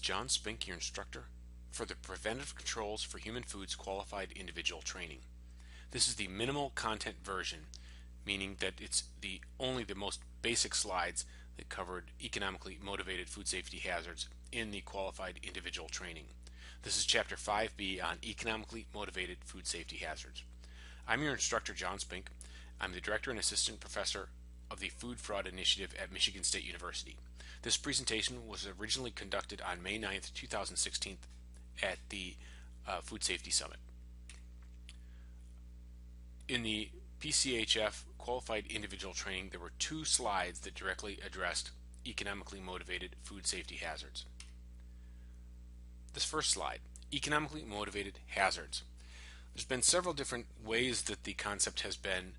John Spink, your instructor for the Preventive Controls for Human Foods Qualified Individual Training. This is the minimal content version, meaning that it's only the most basic slides that covered economically motivated food safety hazards in the Qualified Individual Training. This is Chapter 5B on economically motivated food safety hazards. I'm your instructor, John Spink. I'm the Director and Assistant Professor of the Food Fraud Initiative at Michigan State University. This presentation was originally conducted on May 9th, 2016 at the Food Safety Summit. In the PCHF Qualified Individual Training, there were two slides that directly addressed economically motivated food safety hazards. This first slide, economically motivated hazards. There's been several different ways that the concept has been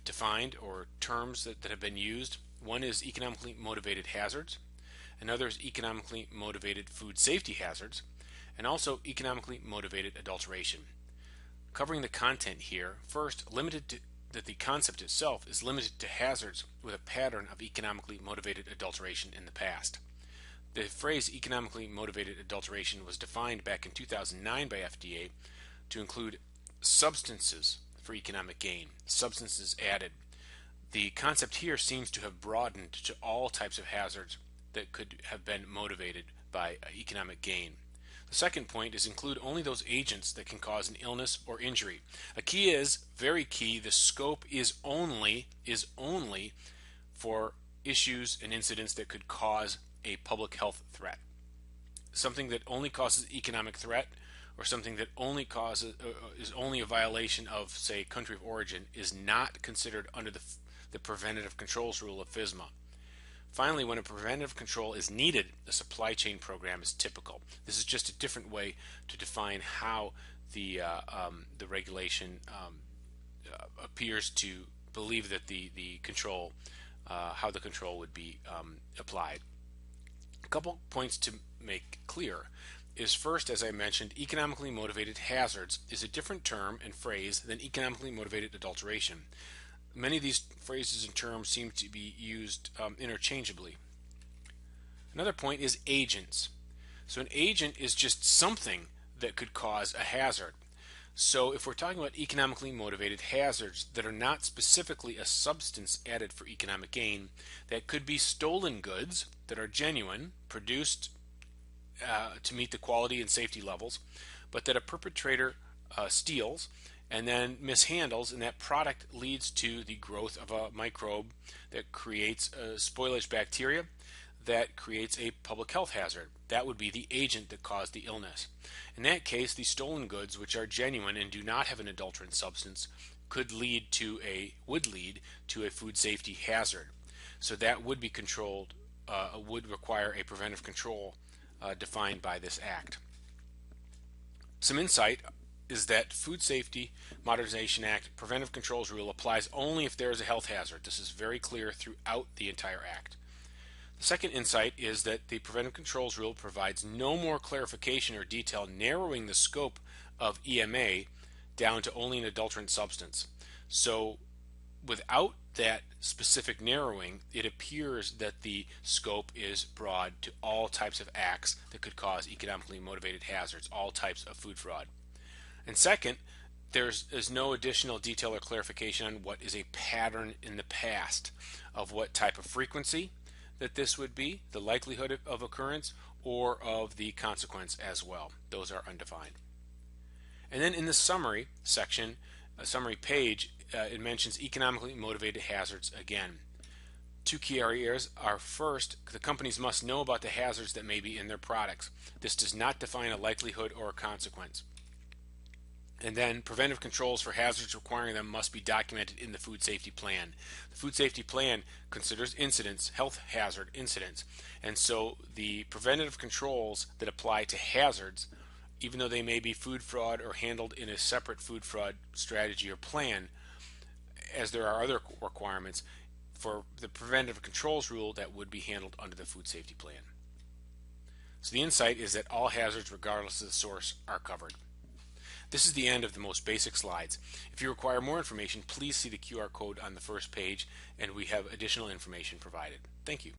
defined, or terms that have been used. One is economically motivated hazards, another is economically motivated food safety hazards, and also economically motivated adulteration. Covering the content here, first, that the concept itself is limited to hazards with a pattern of economically motivated adulteration in the past. The phrase economically motivated adulteration was defined back in 2009 by FDA to include substances for economic gain, substances added. The concept here seems to have broadened to all types of hazards that could have been motivated by economic gain. The second point is include only those agents that can cause an illness or injury. A key is, very key, the scope is only for issues and incidents that could cause a public health threat. Something that only causes economic threat, or something that only causes is only a violation of, say, country of origin, is not considered under the preventative controls rule of FSMA. Finally, when a preventative control is needed, the supply chain program is typical. This is just a different way to define how the regulation appears to believe that the control, how the control would be applied. A couple points to make clear is, first, as I mentioned, economically motivated hazards is a different term and phrase than economically motivated adulteration. Many of these phrases and terms seem to be used interchangeably. Another point is agents. So an agent is just something that could cause a hazard. So if we're talking about economically motivated hazards that are not specifically a substance added for economic gain, that could be stolen goods that are genuine, produced to meet the quality and safety levels, but that a perpetrator steals and then mishandles, and that product leads to the growth of a microbe that creates a spoilage bacteria that creates a public health hazard. That would be the agent that caused the illness. In that case, the stolen goods, which are genuine and do not have an adulterant substance, would lead to a food safety hazard. So that would be controlled, would require a preventive control defined by this act. Some insight is that Food Safety Modernization Act Preventive Controls Rule applies only if there is a health hazard. This is very clear throughout the entire act. The second insight is that the Preventive Controls Rule provides no more clarification or detail narrowing the scope of EMA down to only an adulterant substance. So without that specific narrowing, it appears that the scope is broad to all types of acts that could cause economically motivated hazards, all types of food fraud. And second, there's no additional detail or clarification on what is a pattern in the past of what type of frequency that this would be, the likelihood of occurrence, or of the consequence as well. Those are undefined. And then in the summary section, a summary page, it mentions economically motivated hazards again. Two key areas are, first, the companies must know about the hazards that may be in their products. This does not define a likelihood or a consequence. And then preventive controls for hazards requiring them must be documented in the food safety plan. The food safety plan considers incidents, health hazard incidents, and so the preventative controls that apply to hazards, even though they may be food fraud or handled in a separate food fraud strategy or plan, as there are other requirements for the preventive controls rule that would be handled under the food safety plan. So the insight is that all hazards, regardless of the source, are covered. This is the end of the most basic slides. If you require more information, please see the QR code on the first page, and we have additional information provided. Thank you.